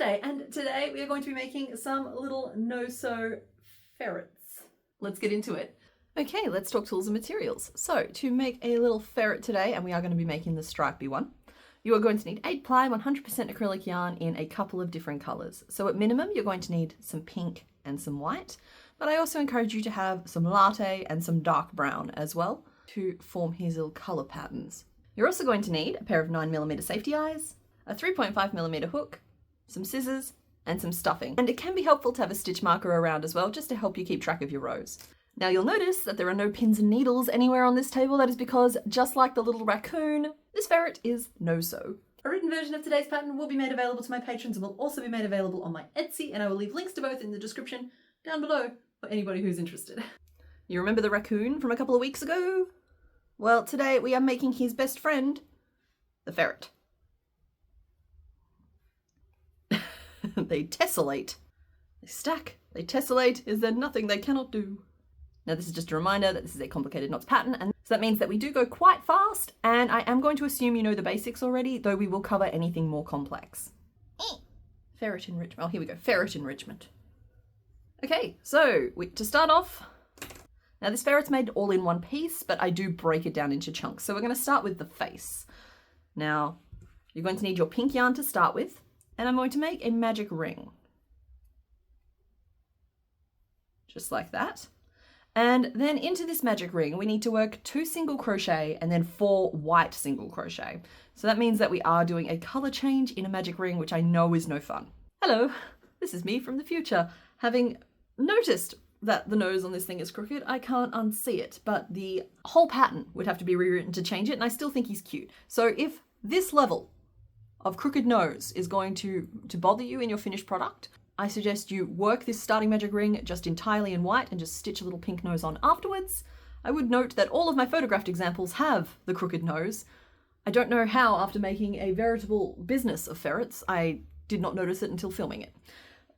Wednesday, and today we are going to be making some little no-sew ferrets. Let's get into it. Okay, let's talk tools and materials. So to make a little ferret today, and we are going to be making the stripy one, you are going to need 8 ply 100% acrylic yarn in a couple of different colors. So at minimum, you're going to need some pink and some white, but I also encourage you to have some latte and some dark brown as well to form his little color patterns. You're also going to need a pair of 9mm safety eyes, a 3.5mm hook, some scissors, and some stuffing. And it can be helpful to have a stitch marker around as well, just to help you keep track of your rows. Now you'll notice that there are no pins and needles anywhere on this table. That is because, just like the little raccoon, this ferret is no-sew. A written version of today's pattern will be made available to my patrons and will also be made available on my Etsy, and I will leave links to both in the description down below for anybody who's interested. You remember the raccoon from a couple of weeks ago? Well, today we are making his best friend, the ferret. They tessellate. They stack, they tessellate. Is there nothing they cannot do? Now this is just a reminder that this is a complicated knots pattern, and so that means that we do go quite fast, and I am going to assume you know the basics already, though we will cover anything more complex. Ferret enrichment. Oh, here we go. Ferret enrichment. Okay, so to start off, now this ferret's made all in one piece, but I do break it down into chunks. So we're going to start with the face. Now, you're going to need your pink yarn to start with, and I'm going to make a magic ring. Just like that. And then into this magic ring, we need to work 2 single crochet and then 4 white single crochet. So that means that we are doing a color change in a magic ring, which I know is no fun. Hello, this is me from the future. Having noticed that the nose on this thing is crooked, I can't unsee it, but the whole pattern would have to be rewritten to change it, and I still think he's cute. So if this level of crooked nose is going to bother you in your finished product, I suggest you work this starting magic ring just entirely in white and just stitch a little pink nose on afterwards. I would note that all of my photographed examples have the crooked nose. I don't know how, after making a veritable business of ferrets, I did not notice it until filming it.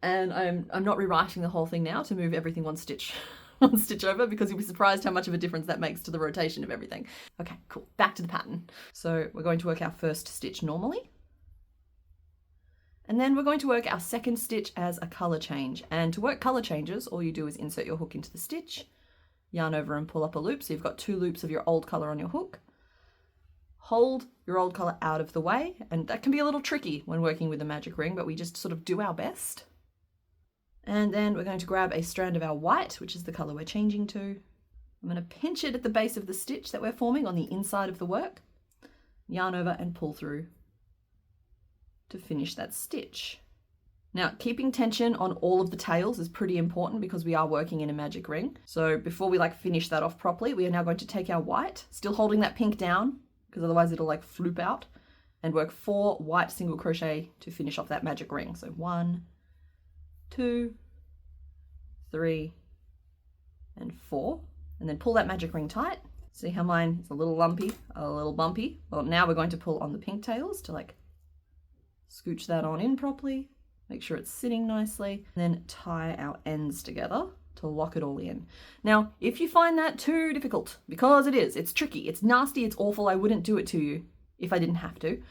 And I'm not rewriting the whole thing now to move everything one stitch over, because you'll be surprised how much of a difference that makes to the rotation of everything. Okay, cool. Back to the pattern. So we're going to work our first stitch normally. And then we're going to work our second stitch as a color change. And to work color changes, all you do is insert your hook into the stitch, yarn over and pull up a loop. So you've got 2 loops of your old color on your hook. Hold your old color out of the way. And that can be a little tricky when working with a magic ring, but we just sort of do our best. And then we're going to grab a strand of our white, which is the color we're changing to. I'm going to pinch it at the base of the stitch that we're forming on the inside of the work. Yarn over and pull through to finish that stitch. Now, keeping tension on all of the tails is pretty important because we are working in a magic ring. So before we finish that off properly, we are now going to take our white, still holding that pink down, because otherwise it'll floop out, and work 4 white single crochet to finish off that magic ring. So 1, 2, 3, and 4, and then pull that magic ring tight. See how mine is a little lumpy, a little bumpy? Well, now we're going to pull on the pink tails to scooch that on in properly, make sure it's sitting nicely, and then tie our ends together to lock it all in. Now, if you find that too difficult, because it's tricky, it's nasty, it's awful, I wouldn't do it to you if I didn't have to,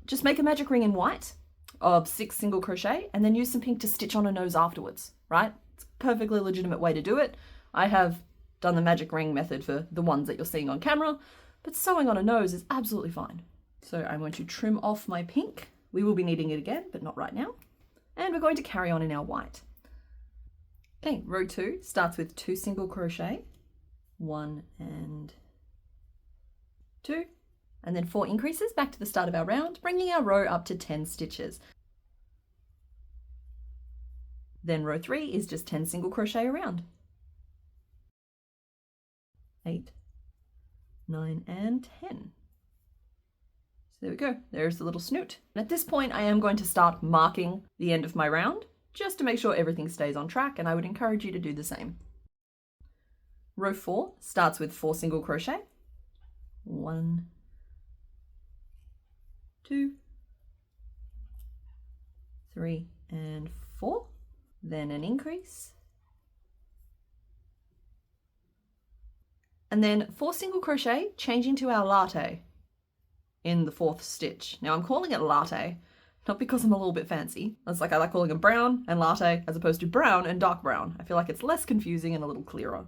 just make a magic ring in white of 6 single crochet and then use some pink to stitch on a nose afterwards, right? It's a perfectly legitimate way to do it. I have done the magic ring method for the ones that you're seeing on camera, but sewing on a nose is absolutely fine. So I'm going to trim off my pink. We will be needing it again, but not right now. And we're going to carry on in our white. Okay, row 2 starts with 2 single crochet, 1 and 2, and then 4 increases back to the start of our round, bringing our row up to 10 stitches. Then row 3 is just 10 single crochet around. 8, 9, and 10. So there we go, there's the little snoot. And at this point, I am going to start marking the end of my round, just to make sure everything stays on track, and I would encourage you to do the same. Row 4 starts with 4 single crochet. 1, 2, 3, and 4. Then an increase. And then 4 single crochet, changing to our latte in the 4th stitch. Now I'm calling it latte Not because I'm a little bit fancy. It's like I like calling them brown and latte as opposed to brown and dark brown. I feel like it's less confusing and a little clearer.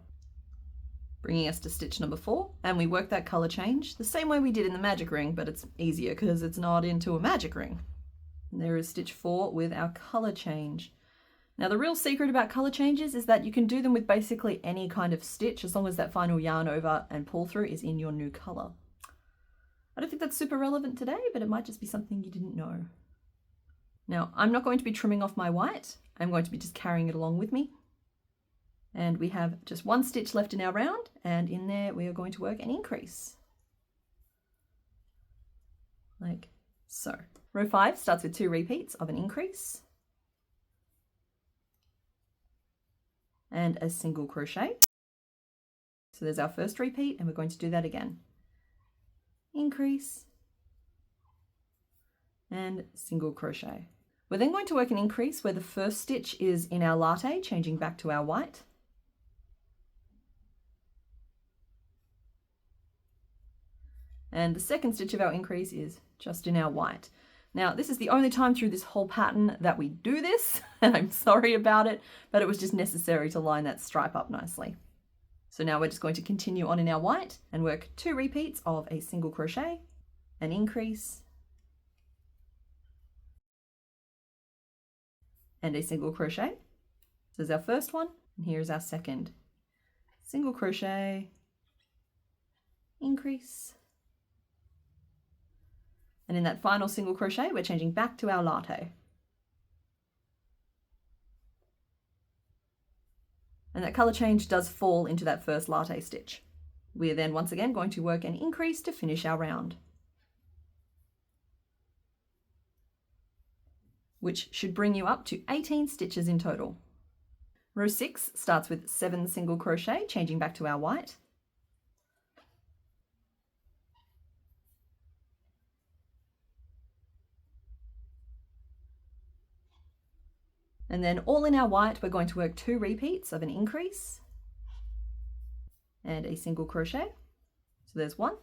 Bringing us to stitch number 4, and we work that color change the same way we did in the magic ring, but it's easier because it's not into a magic ring. And there is stitch 4 with our color change. Now the real secret about color changes is that you can do them with basically any kind of stitch as long as that final yarn over and pull through is in your new color. I don't think that's super relevant today, but it might just be something you didn't know. Now I'm not going to be trimming off my white. I'm going to be just carrying it along with me. And we have just one stitch left in our round, and in there we are going to work an increase. Like so. Row 5 starts with 2 repeats of an increase and a single crochet. So there's our first repeat, and we're going to do that again. Increase and single crochet. We're then going to work an increase where the first stitch is in our latte, changing back to our white. And the second stitch of our increase is just in our white. Now, this is the only time through this whole pattern that we do this, and I'm sorry about it, but it was just necessary to line that stripe up nicely. So now we're just going to continue on in our white and work 2 repeats of a single crochet, an increase, and a single crochet. So there's our first one, and here's our second. Single crochet, increase, and in that final single crochet, we're changing back to our latte. And that color change does fall into that first latte stitch. We are then once again going to work an increase to finish our round, which should bring you up to 18 stitches in total. Row 6 starts with 7 single crochet, changing back to our white. And then all in our white, we're going to work 2 repeats of an increase and a single crochet. So there's 1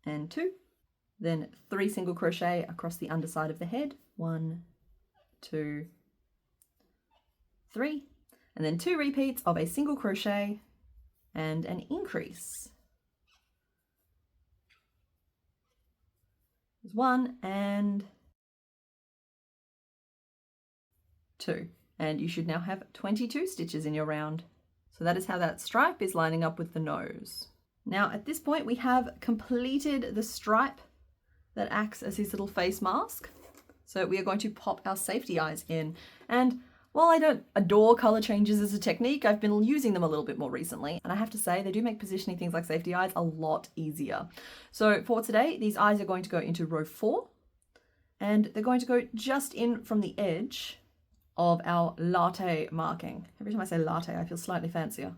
and 2. Then 3 single crochet across the underside of the head. 1, 2, 3. And then 2 repeats of a single crochet and an increase. There's 1 and 2, and you should now have 22 stitches in your round. So that is how that stripe is lining up with the nose. Now at this point we have completed the stripe that acts as his little face mask. So we are going to pop our safety eyes in. And while I don't adore color changes as a technique, I've been using them a little bit more recently. And I have to say, they do make positioning things like safety eyes a lot easier. So for today, these eyes are going to go into row 4, and they're going to go just in from the edge of our latte marking. Every time I say latte, I feel slightly fancier.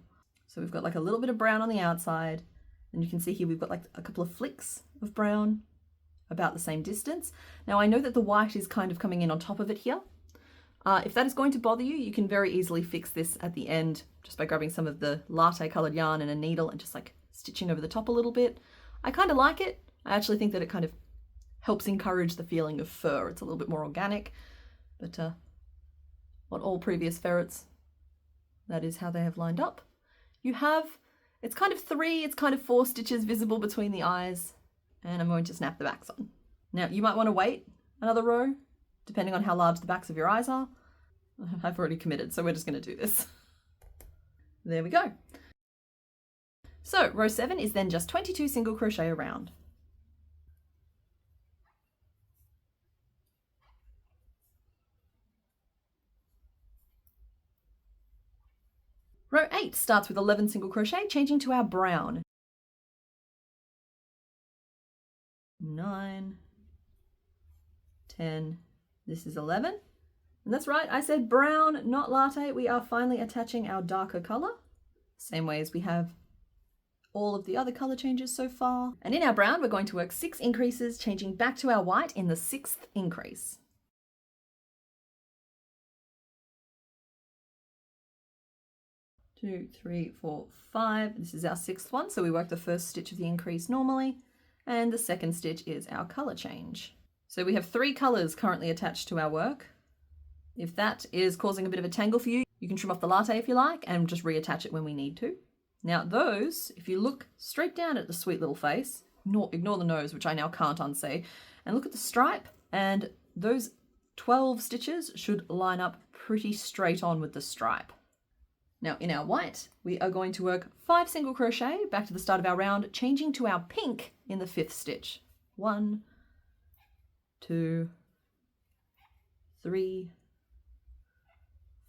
So we've got like a little bit of brown on the outside, and you can see here we've got like a couple of flicks of brown about the same distance. Now I know that the white is kind of coming in on top of it here. If that is going to bother you, you can very easily fix this at the end just by grabbing some of the latte colored yarn and a needle and just like stitching over the top a little bit. I kind of like it. I actually think that it kind of helps encourage the feeling of fur. It's a little bit more organic, but what all previous ferrets, that is how they have lined up. You have, it's kind of 3, it's kind of 4 stitches visible between the eyes, and I'm going to snap the backs on. Now you might want to wait another row, depending on how large the backs of your eyes are. I've already committed, so we're just going to do this. There we go. So row 7 is then just 22 single crochet around. Row 8 starts with 11 single crochet, changing to our brown. 9, 10, this is 11. And that's right, I said brown, not latte. We are finally attaching our darker color, same way as we have all of the other color changes so far. And in our brown, we're going to work 6 increases, changing back to our white in the 6th increase. Two, three, four, 5. This is our 6th one, so we work the first stitch of the increase normally, And the second stitch is our color change. So we have 3 colors currently attached to our work. If that is causing a bit of a tangle for you, you can trim off the latte if you like and just reattach it when we need to. Now those, if you look straight down at the sweet little face, ignore the nose, which I now can't unsee, and look at the stripe, and those 12 stitches should line up pretty straight on with the stripe. Now in our white, we are going to work 5 single crochet back to the start of our round, changing to our pink in the 5th stitch. 1, 2, 3,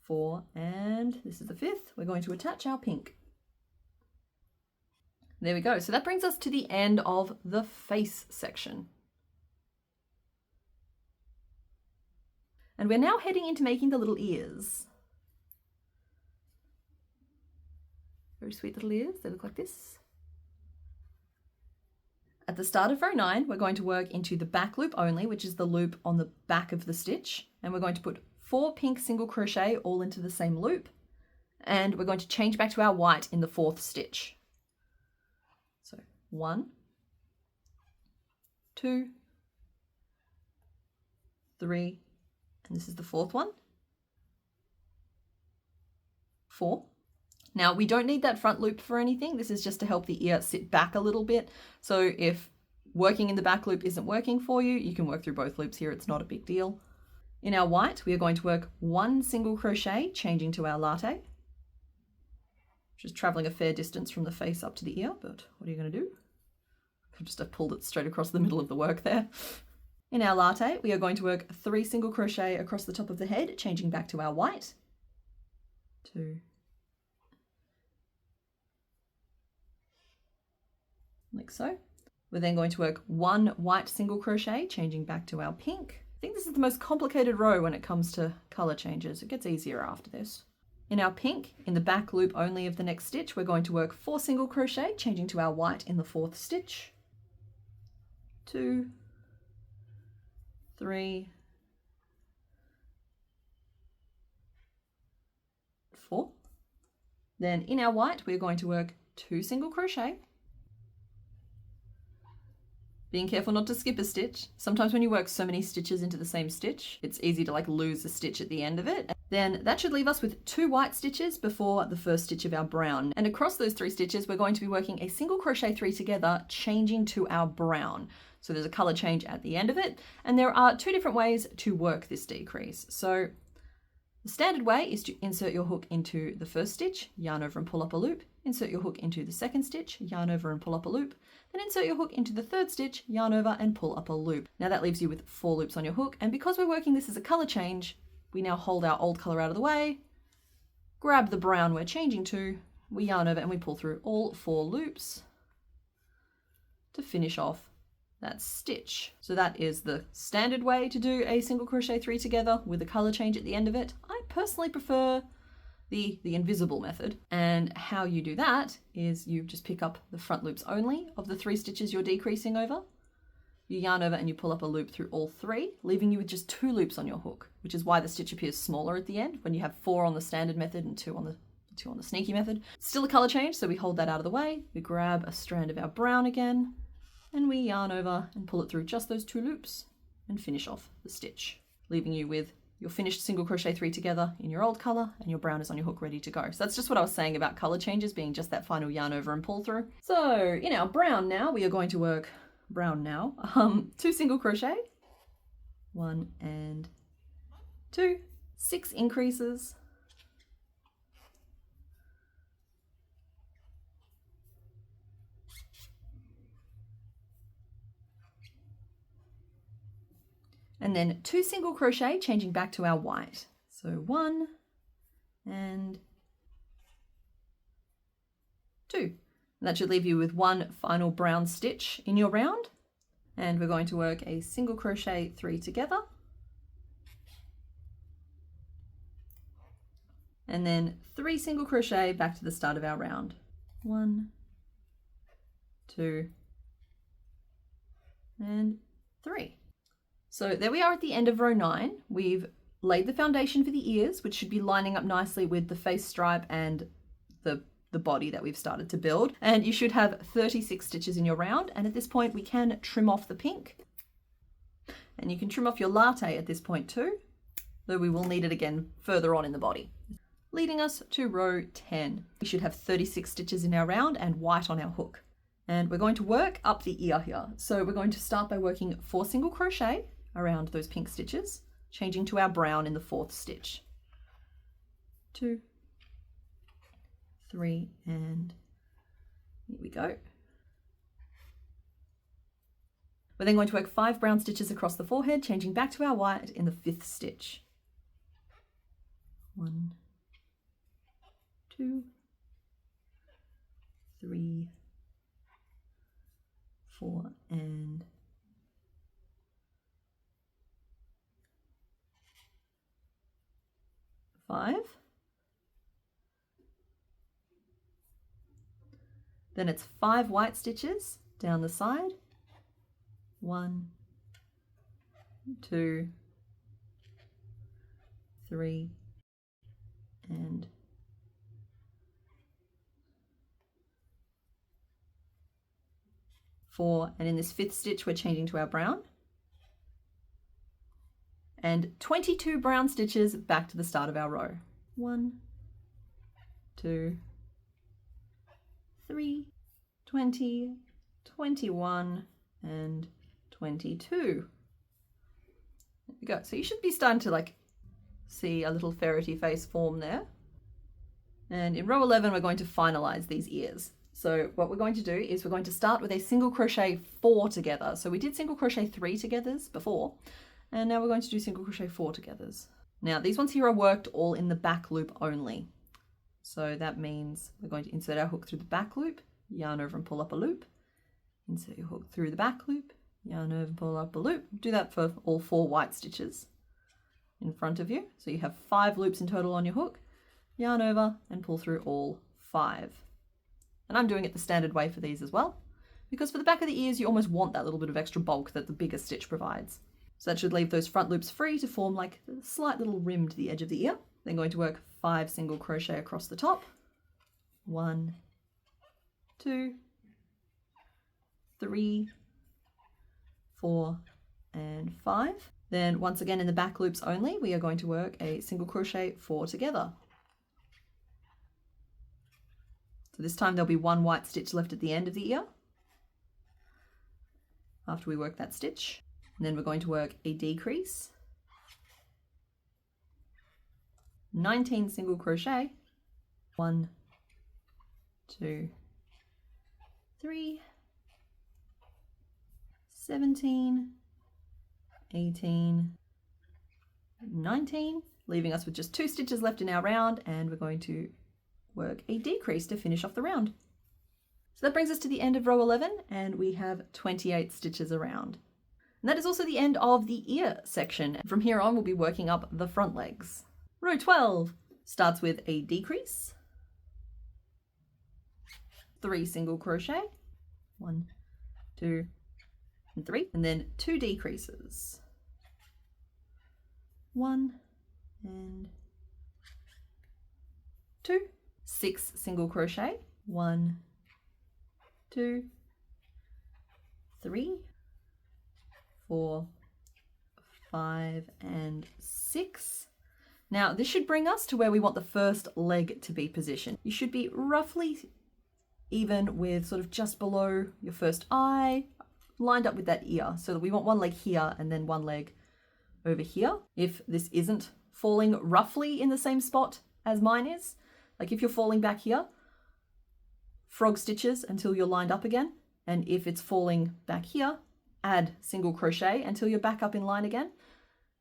4, and this is the 5th. We're going to attach our pink. There we go. So that brings us to the end of the face section. And we're now heading into making the little ears. Very sweet little ears. They look like this. At the start of row 9, we're going to work into the back loop only, which is the loop on the back of the stitch. And we're going to put 4 pink single crochet all into the same loop. And we're going to change back to our white in the 4th stitch. So 1, 2, 3, and this is the 4th one, 4. Now we don't need that front loop for anything. This is just to help the ear sit back a little bit. So if working in the back loop isn't working for you, you can work through both loops here. It's not a big deal. In our white, we are going to work 1 single crochet, changing to our latte, which is traveling a fair distance from the face up to the ear, but what are you going to do? I just have pulled it straight across the middle of the work there. In our latte, we are going to work 3 single crochet across the top of the head, changing back to our white. 2, like so. We're then going to work 1 white single crochet, changing back to our pink. I think this is the most complicated row when it comes to color changes. It gets easier after this. In our pink, in the back loop only of the next stitch, we're going to work 4 single crochet, changing to our white in the 4th stitch. 2, 3, 4. Then in our white, we're going to work 2 single crochet. Being careful not to skip a stitch. Sometimes when you work so many stitches into the same stitch, it's easy to lose a stitch at the end of it. Then that should leave us with 2 white stitches before the first stitch of our brown. And across those 3 stitches, we're going to be working a single crochet 3 together, changing to our brown. So there's a color change at the end of it. And there are 2 different ways to work this decrease. So the standard way is to insert your hook into the first stitch, yarn over and pull up a loop, insert your hook into the second stitch, yarn over and pull up a loop, then insert your hook into the third stitch, yarn over and pull up a loop. Now that leaves you with 4 loops on your hook, and because we're working this as a color change, we now hold our old color out of the way, grab the brown we're changing to, we yarn over and we pull through all 4 loops to finish off that stitch. So that is the standard way to do a single crochet 3 together with a color change at the end of it. I personally prefer the invisible method, and how you do that is you just pick up the front loops only of the 3 stitches you're decreasing over, you yarn over and you pull up a loop through all 3, leaving you with just 2 loops on your hook, which is why the stitch appears smaller at the end when you have 4 on the standard method and 2 on the sneaky method. Still a color change, so we hold that out of the way, we grab a strand of our brown again, and we yarn over and pull it through just those 2 loops and finish off the stitch, leaving you with your finished single crochet 3 together in your old color, and your brown is on your hook ready to go. So that's just what I was saying about color changes being just that final yarn over and pull through. So in our brown now, we are going to work brown now, 2 single crochet, 1 and 2, 6 increases, and then 2 single crochet, changing back to our white. So 1 and 2. And that should leave you with 1 final brown stitch in your round. And we're going to work a single crochet 3 together. And then 3 single crochet back to the start of our round. 1, 2, and 3. So there we are at the end of row 9. We've laid the foundation for the ears, which should be lining up nicely with the face stripe and the the body that we've started to build. And you should have 36 stitches in your round. And at this point we can trim off the pink. And you can trim off your latte at this point too, though we will need it again further on in the body. Leading us to row 10. We should have 36 stitches in our round and white on our hook. And we're going to work up the ear here. So we're going to start by working 4 single crochet around those pink stitches, changing to our brown in the 4th stitch. 2, 3, and here we go. We're then going to work 5 brown stitches across the forehead, changing back to our white in the 5th stitch. 1, 2, 3, 4, and 5. Then it's 5 white stitches down the side. 1, 2, 3, and 4. And in this 5th stitch, we're changing to our brown. And 22 brown stitches back to the start of our row. 1, 2, 3, 20, 21, and 22. There we go. So you should be starting to see a little ferrety face form there. And in row 11, we're going to finalize these ears. So what we're going to do is we're going to start with a single crochet 4 together. So we did single crochet 3 togethers before, and now we're going to do single crochet 4 togethers. Now these ones here are worked all in the back loop only. So that means we're going to insert our hook through the back loop, yarn over and pull up a loop, insert your hook through the back loop, yarn over and pull up a loop. Do that for all 4 white stitches in front of you. So you have 5 loops in total on your hook, yarn over and pull through all 5. And I'm doing it the standard way for these as well, because for the back of the ears, you almost want that little bit of extra bulk that the bigger stitch provides. So that should leave those front loops free to form like a slight little rim to the edge of the ear. Then going to work 5 single crochet across the top. 1, 2, 3, 4, and 5. Then once again in the back loops only, we are going to work a single crochet 4 together. So this time there'll be 1 white stitch left at the end of the ear after we work that stitch. And then we're going to work a decrease, 19 single crochet, 1, 2, 3, 17, 18, 19, leaving us with just 2 stitches left in our round, and we're going to work a decrease to finish off the round. So that brings us to the end of row 11, and we have 28 stitches around. And that is also the end of the ear section. From here on, we'll be working up the front legs. Row 12 starts with a decrease, 3 single crochet, 1, 2, and 3, and then 2 decreases, 1 and 2, 6 single crochet, 1, 2, 3, 4, 5, and 6. Now this should bring us to where we want the first leg to be positioned. You should be roughly even with sort of just below your first eye, lined up with that ear, so that we want one leg here and then one leg over here. If this isn't falling roughly in the same spot as mine is, like if you're falling back here, frog stitches until you're lined up again, and if it's falling back here, add single crochet until you're back up in line again,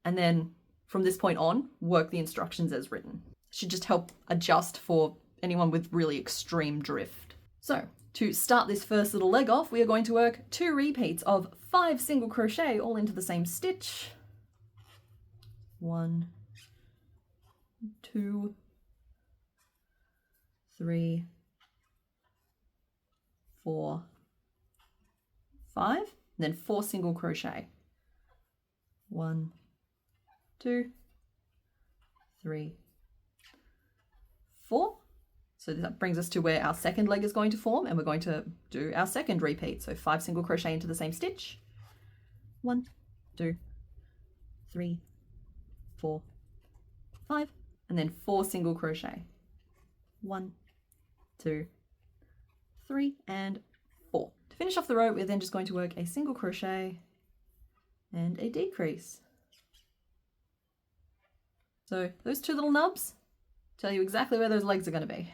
and then from this point on, work the instructions as written. It should just help adjust for anyone with really extreme drift. So to start this first little leg off, we are going to work 2 repeats of 5 single crochet all into the same stitch. 1, 2, 3, 4, 5, and then 4 single crochet. 1, 2, 3, 4. So that brings us to where our second leg is going to form, and we're going to do our second repeat. So 5 single crochet into the same stitch. 1, 2, 3, 4, 5, and then 4 single crochet. 1, 2, 3, and 4. To finish off the row, we're then just going to work a single crochet and a decrease. So those 2 little nubs tell you exactly where those legs are going to be.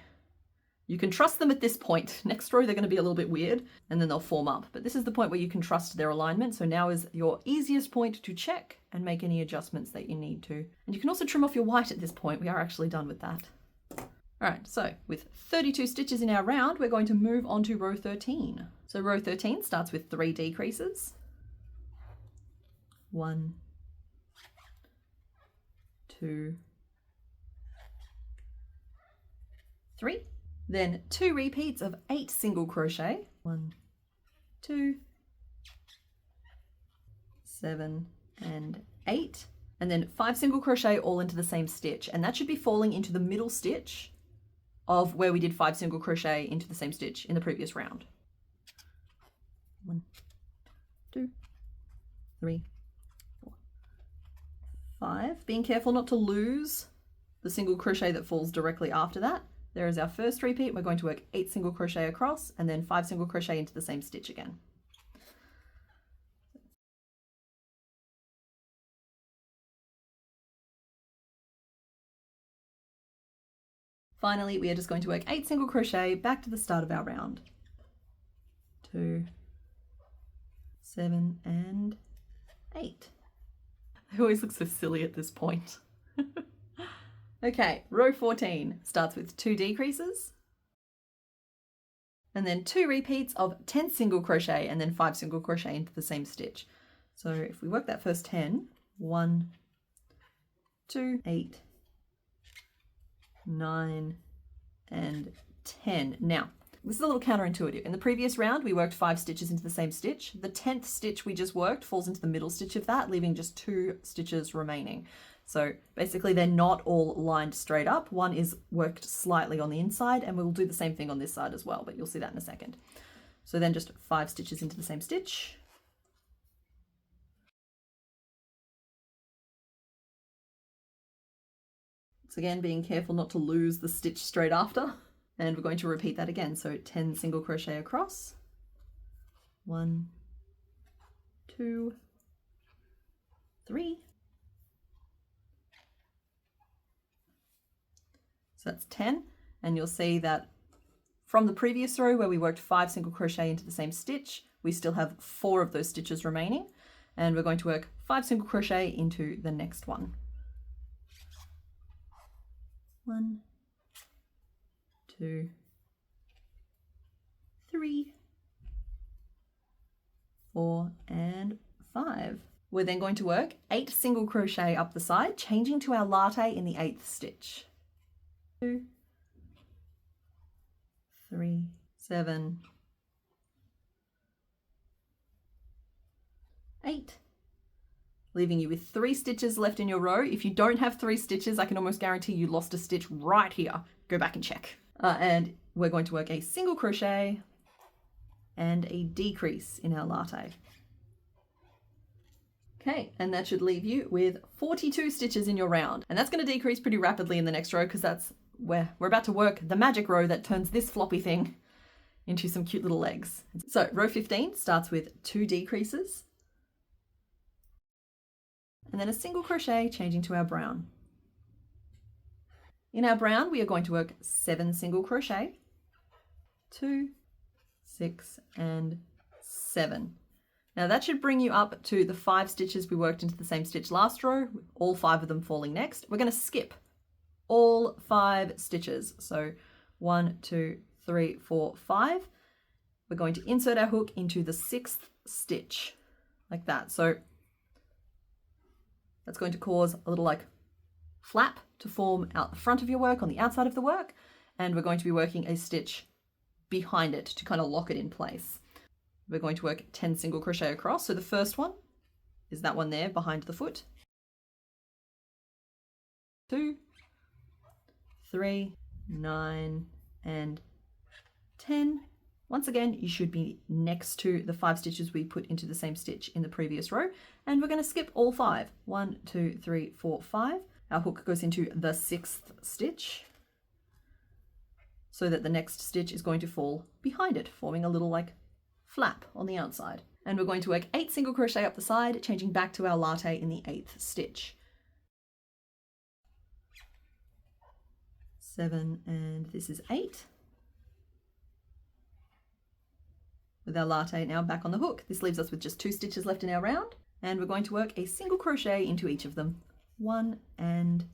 You can trust them at this point. Next row they're going to be a little bit weird and then they'll form up, but this is the point where you can trust their alignment. So now is your easiest point to check and make any adjustments that you need to. And you can also trim off your white at this point. We are actually done with that. All right, so with 32 stitches in our round, we're going to move on to row 13. So row 13 starts with 3 decreases. 1, 2, 3. Then 2 repeats of 8 single crochet. 1, 2, 7, and 8. And then 5 single crochet all into the same stitch. And that should be falling into the middle stitch of where we did 5 single crochet into the same stitch in the previous round. 1, 2, 3, 4, 5. Being careful not to lose the single crochet that falls directly after that. There is our first repeat. We're going to work 8 single crochet across and then 5 single crochet into the same stitch again. Finally, we are just going to work 8 single crochet back to the start of our round. 2, 7, and 8. I always look so silly at this point. Okay, row 14 starts with 2 decreases and then 2 repeats of 10 single crochet and then 5 single crochet into the same stitch. So if we work that first 10, 1, 2, 8, 9, and 10. Now, this is a little counterintuitive. In the previous round, we worked 5 stitches into the same stitch. The 10th stitch we just worked falls into the middle stitch of that, leaving just 2 stitches remaining. So basically they're not all lined straight up. One is worked slightly on the inside, and we'll do the same thing on this side as well, but you'll see that in a second. So then just 5 stitches into the same stitch. Once again, being careful not to lose the stitch straight after. And we're going to repeat that again. So 10 single crochet across. 1, 2, 3. So that's 10, and you'll see that from the previous row where we worked 5 single crochet into the same stitch, we still have 4 of those stitches remaining, and we're going to work 5 single crochet into the next one. 1, 2, 3, 4, and 5. We're then going to work 8 single crochet up the side, changing to our latte in the 8th stitch. 2, 3, 7, 8, leaving you with 3 stitches left in your row. If you don't have 3 stitches, I can almost guarantee you lost a stitch right here. Go back and check. And we're going to work a single crochet and a decrease in our latte. Okay, and that should leave you with 42 stitches in your round. And that's going to decrease pretty rapidly in the next row because that's where we're about to work the magic row that turns this floppy thing into some cute little legs. So row 15 starts with 2 decreases and then a single crochet changing to our brown. In our brown, we are going to work 7 single crochet, 2, 6, and 7. Now that should bring you up to the 5 stitches we worked into the same stitch last row, all 5 of them falling next. We're going to skip all 5 stitches. So 1, 2, 3, 4, 5. We're going to insert our hook into the 6th stitch like that. So that's going to cause a little like flap to form out the front of your work on the outside of the work. And we're going to be working a stitch behind it to kind of lock it in place. We're going to work 10 single crochet across. So the first one is that one there behind the foot. 2, 3, 9, and 10. Once again, you should be next to the 5 stitches we put into the same stitch in the previous row, and we're going to skip all 5. 1, 2, 3, 4, 5. Our hook goes into the 6th stitch, so that the next stitch is going to fall behind it, forming a little like flap on the outside. And we're going to work 8 single crochet up the side, changing back to our latte in the 8th stitch. 7, and this is 8. With our latte now back on the hook. This leaves us with just 2 stitches left in our round, and we're going to work a single crochet into each of them. 1 and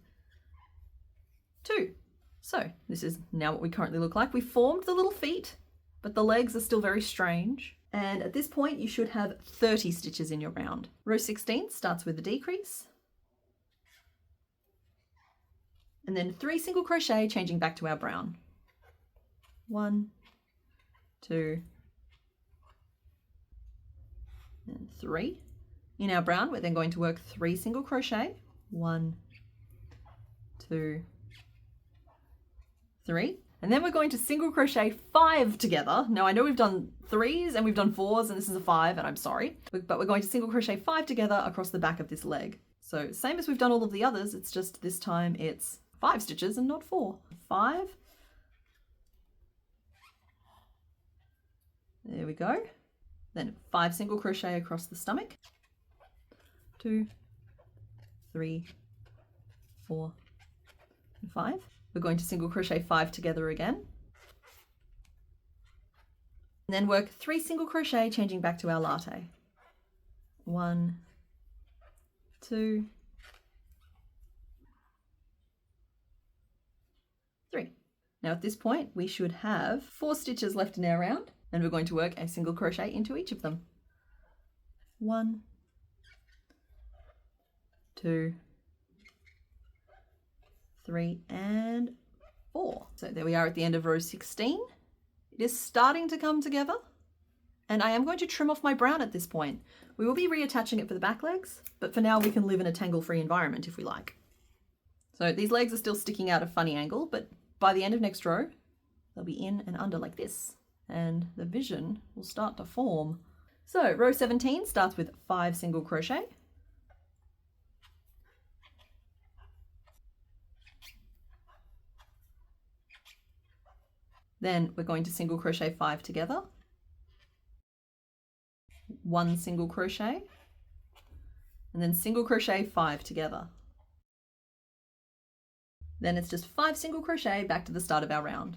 2. So this is now what we currently look like. We formed the little feet, but the legs are still very strange. And at this point, you should have 30 stitches in your round. Row 16 starts with a decrease, and then 3 single crochet, changing back to our brown. 1, 2, and 3. In our brown, we're then going to work 3 single crochet. 1, 2, 3. And then we're going to single crochet 5 together. Now I know we've done 3s and we've done 4s, and this is a 5, and I'm sorry, but we're going to single crochet 5 together across the back of this leg. So same as we've done all of the others, it's just this time it's 5 stitches and not 4. 5. There we go. Then 5 single crochet across the stomach. 2, 3, 4, and 5. We're going to single crochet 5 together again. And then work 3 single crochet, changing back to our latte. 1, 2, 3. Now at this point, we should have 4 stitches left in our round, and we're going to work a single crochet into each of them. 1, 2, 3, and 4. So there we are at the end of row 16. It is starting to come together, and I am going to trim off my brown at this point. We will be reattaching it for the back legs, but for now we can live in a tangle-free environment if we like. So these legs are still sticking out a funny angle, but by the end of next row, they'll be in and under like this, and the vision will start to form. So row 17 starts with 5 single crochet. Then we're going to single crochet 5 together, 1 single crochet, and then single crochet 5 together. Then it's just 5 single crochet back to the start of our round,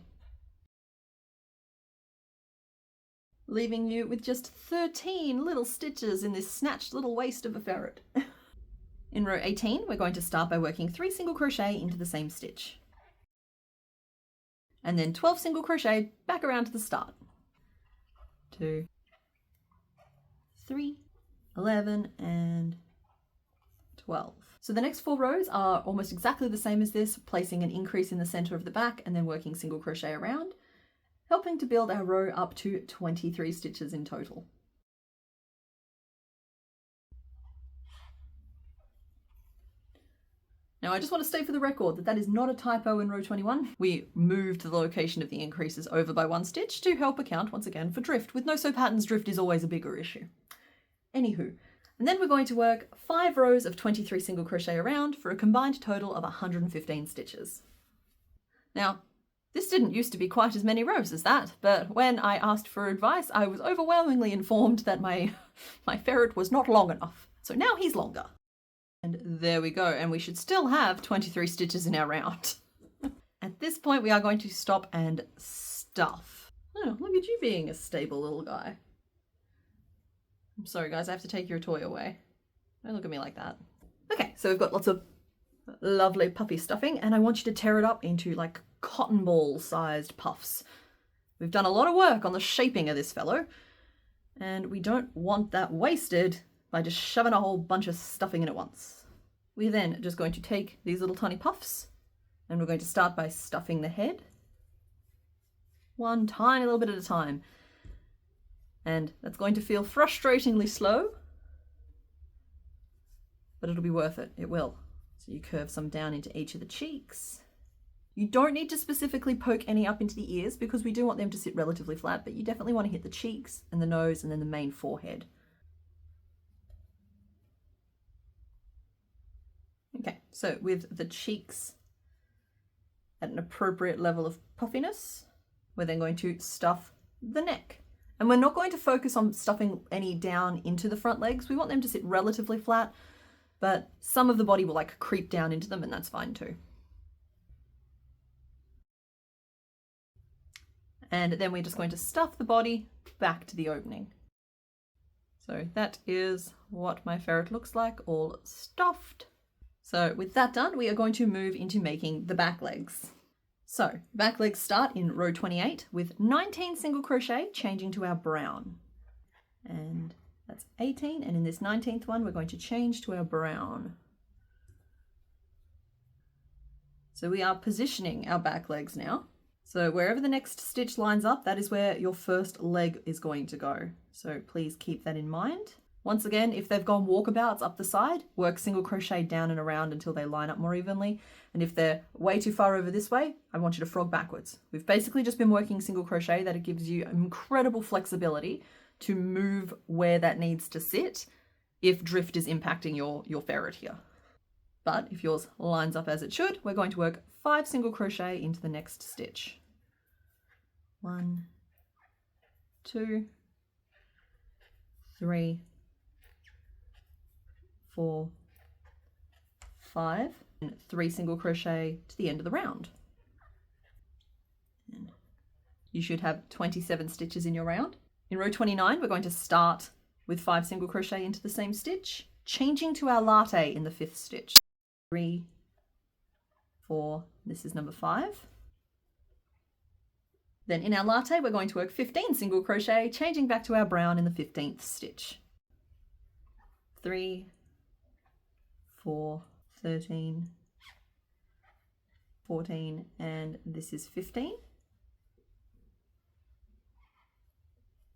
leaving you with just 13 little stitches in this snatched little waist of a ferret. In row 18, we're going to start by working 3 single crochet into the same stitch, and then 12 single crochet back around to the start. 2, 3, 11, and 12. So the next 4 rows are almost exactly the same as this, placing an increase in the center of the back and then working single crochet around, helping to build our row up to 23 stitches in total. Now I just want to state for the record that that is not a typo in row 21. We moved the location of the increases over by 1 stitch to help account once again for drift. With no sew patterns, drift is always a bigger issue. Anywho, and then we're going to work 5 rows of 23 single crochet around for a combined total of 115 stitches. Now, this didn't used to be quite as many rows as that, but when I asked for advice, I was overwhelmingly informed that my ferret was not long enough. So now he's longer. And there we go, and we should still have 23 stitches in our round. At this point, we are going to stop and stuff. Oh, look at you being a stable little guy. I'm sorry guys, I have to take your toy away. Don't look at me like that. Okay, so we've got lots of lovely puffy stuffing, and I want you to tear it up into like cotton ball sized puffs. We've done a lot of work on the shaping of this fellow, and we don't want that wasted by just shoving a whole bunch of stuffing in at once. We're then just going to take these little tiny puffs, and we're going to start by stuffing the head, one tiny little bit at a time. And that's going to feel frustratingly slow, but it'll be worth it. It will. So you curve some down into each of the cheeks, You don't need to specifically poke any up into the ears because we do want them to sit relatively flat, but you definitely want to hit the cheeks and the nose and then the main forehead. Okay, so with the cheeks at an appropriate level of puffiness, we're then going to stuff the neck. And we're not going to focus on stuffing any down into the front legs. We want them to sit relatively flat, but some of the body will like creep down into them, and that's fine too. And then we're just going to stuff the body back to the opening. So that is what my ferret looks like, all stuffed. So with that done, we are going to move into making the back legs. So back legs start in row 28 with 19 single crochet, changing to our brown. And that's 18, and in this 19th one, we're going to change to our brown. So we are positioning our back legs now. So wherever the next stitch lines up, that is where your first leg is going to go. So please keep that in mind. Once again, if they've gone walkabouts up the side, work single crochet down and around until they line up more evenly. And if they're way too far over this way, I want you to frog backwards. We've basically just been working single crochet. That it gives you incredible flexibility to move where that needs to sit if drift is impacting your ferret here. But if yours lines up as it should, we're going to work 5 single crochet into the next stitch. 1, 2, 3, 4, 5, and 3 single crochet to the end of the round. And you should have 27 stitches in your round. In row 29, we're going to start with 5 single crochet into the same stitch, changing to our latte in the 5th stitch. 3, 4, this is number 5. Then in our latte, we're going to work 15 single crochet, changing back to our brown in the 15th stitch. 3, 4, 13, 14, and this is 15.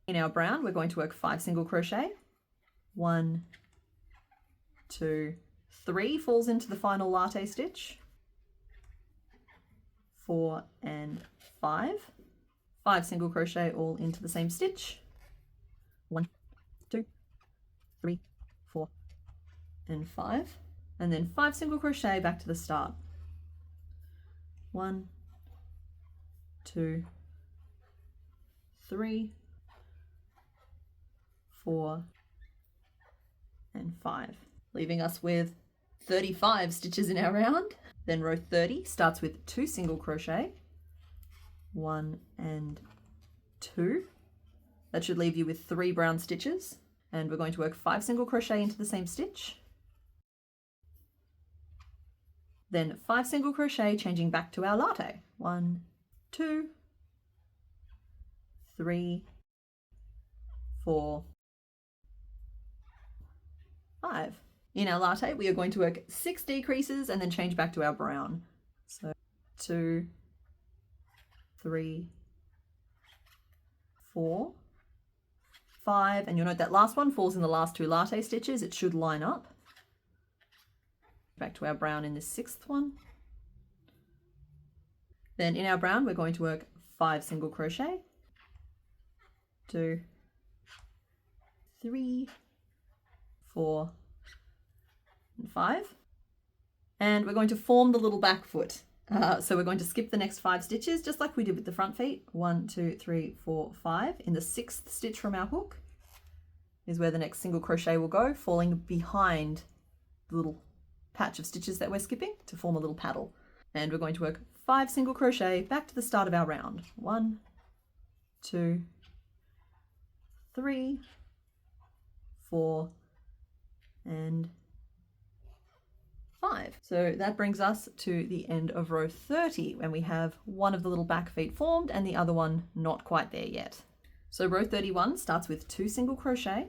In our brown, we're going to work 5 single crochet. 1, 2, 3 falls into the final latte stitch. 4 and 5. 5 single crochet all into the same stitch. 1, 2, 3, 4, and 5. And then 5 single crochet back to the start. 1, 2, 3, 4, and 5, leaving us with 35 stitches in our round. Then row 30 starts with 2 single crochet, 1 and 2. That should leave you with 3 brown stitches, and we're going to work 5 single crochet into the same stitch. Then 5 single crochet, changing back to our latte. 1, 2, 3, 4, 5. In our latte, we are going to work 6 decreases and then change back to our brown. So 2, 3, 4, 5, and you'll note that last one falls in the last 2 latte stitches. It should line up. Back to our brown in this 6th one. Then in our brown, we're going to work 5 single crochet, 2, 3, 4, and 5. And we're going to form the little back foot. So we're going to skip the next 5 stitches, just like we did with the front feet. 1, 2, 3, 4, 5. In the 6th stitch from our hook is where the next single crochet will go, falling behind the little patch of stitches that we're skipping to form a little paddle. And we're going to work 5 single crochet back to the start of our round. 1, 2, 3, 4, and 5. So that brings us to the end of row 30, when we have one of the little back feet formed and the other one not quite there yet. So row 31 starts with 2 single crochet,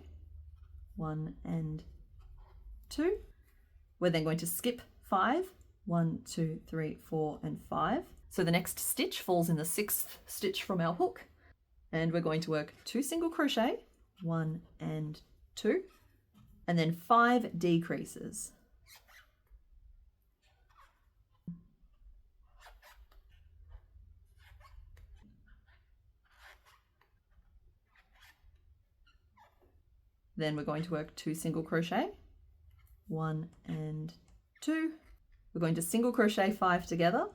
1 and 2. We're then going to skip 5, 1, 2, 3, 4, and 5. So the next stitch falls in the 6th stitch from our hook, and we're going to work 2 single crochet, 1 and 2, and then 5 decreases. Then we're going to work 2 single crochet, 1 and 2. We're going to single crochet 5 together,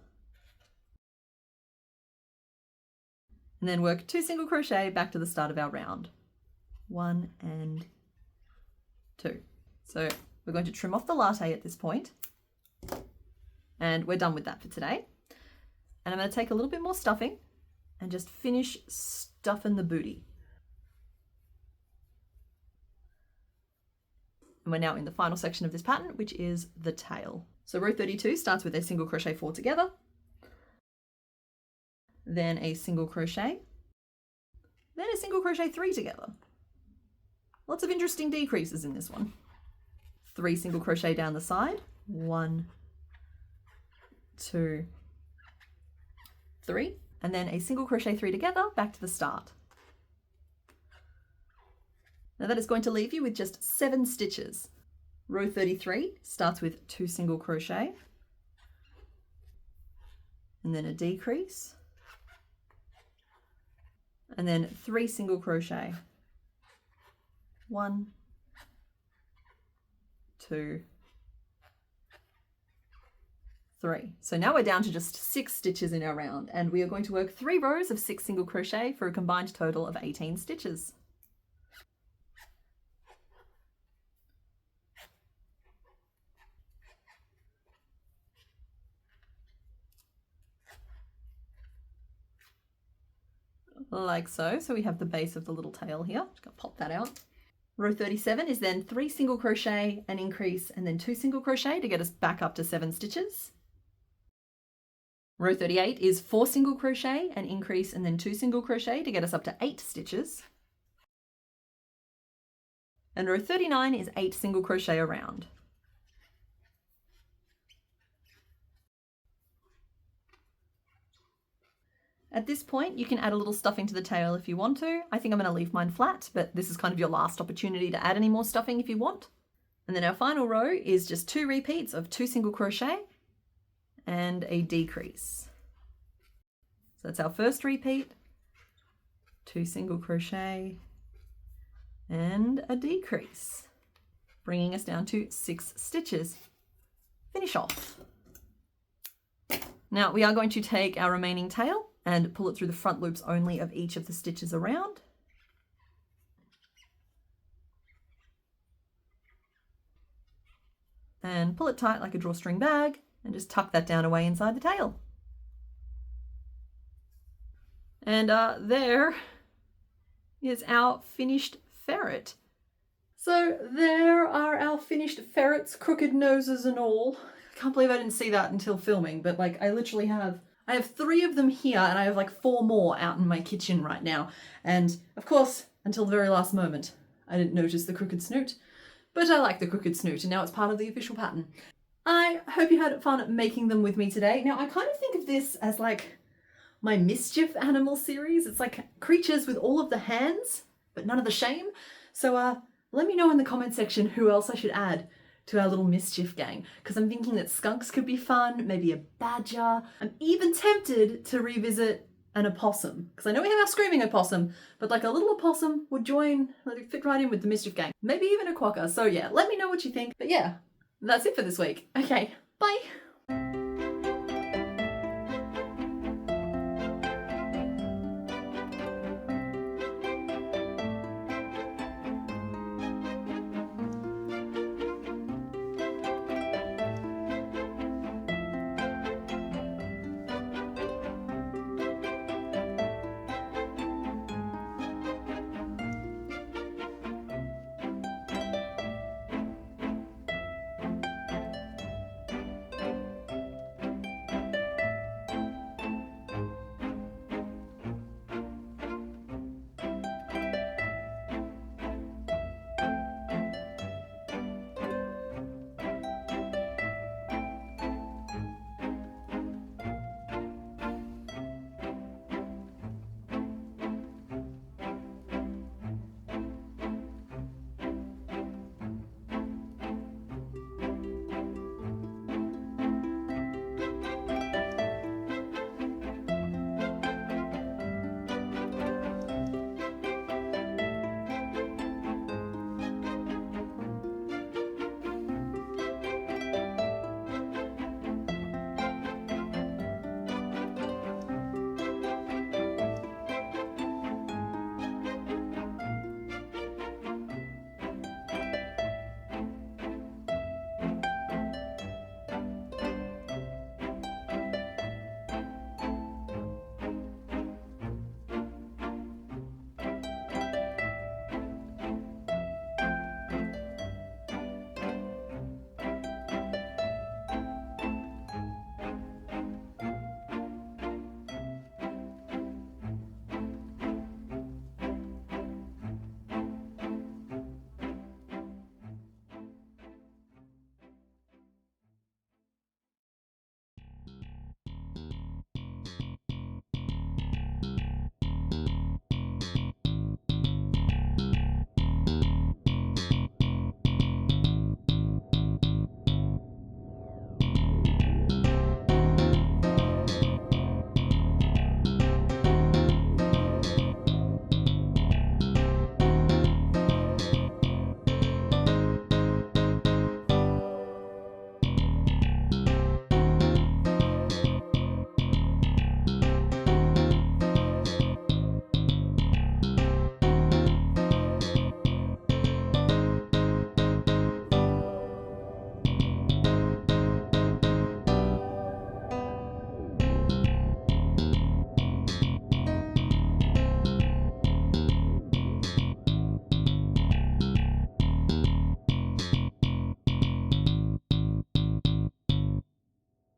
and then work 2 single crochet back to the start of our round, 1 and 2. So we're going to trim off the latte at this point, and we're done with that for today. And I'm going to take a little bit more stuffing and just finish stuffing the booty. And we're now in the final section of this pattern, which is the tail. So row 32 starts with a single crochet 4 together, then a single crochet, then a single crochet 3 together. Lots of interesting decreases in this one. 3 single crochet down the side, 1, 2, 3, and then a single crochet 3 together back to the start. Now that is going to leave you with just 7 stitches. Row 33 starts with 2 single crochet, and then a decrease, and then 3 single crochet. 1, 2, 3. So now we're down to just 6 stitches in our round, and we are going to work 3 rows of 6 single crochet for a combined total of 18 stitches. Like so. So we have the base of the little tail here. Just gonna pop that out. Row 37 is then 3 single crochet, an increase, and then 2 single crochet to get us back up to 7 stitches. Row 38 is 4 single crochet, an increase, and then 2 single crochet to get us up to 8 stitches. And row 39 is 8 single crochet around. At this point, you can add a little stuffing to the tail if you want to. I think I'm going to leave mine flat, but this is kind of your last opportunity to add any more stuffing if you want. And then our final row is just 2 repeats of 2 single crochet and a decrease. So that's our first repeat, 2 single crochet and a decrease, bringing us down to 6 stitches. Finish off. Now we are going to take our remaining tail and pull it through the front loops only of each of the stitches around. And pull it tight like a drawstring bag and just tuck that down away inside the tail. And there is our finished ferret. So there are our finished ferrets, crooked noses and all. I can't believe I didn't see that until filming, but like I have 3 of them here and I have like 4 more out in my kitchen right now. And of course, until the very last moment, I didn't notice the crooked snoot, but I like the crooked snoot and now it's part of the official pattern. I hope you had fun making them with me today. Now I kind of think of this as like my mischief animal series. It's like creatures with all of the hands, but none of the shame. So let me know in the comment section who else I should add to our little mischief gang, because I'm thinking that skunks could be fun, maybe a badger. I'm even tempted to revisit an opossum, because I know we have our screaming opossum, but like a little opossum would join, like fit right in with the mischief gang. Maybe even a quokka. So yeah, let me know what you think. But yeah, that's it for this week. Okay, bye.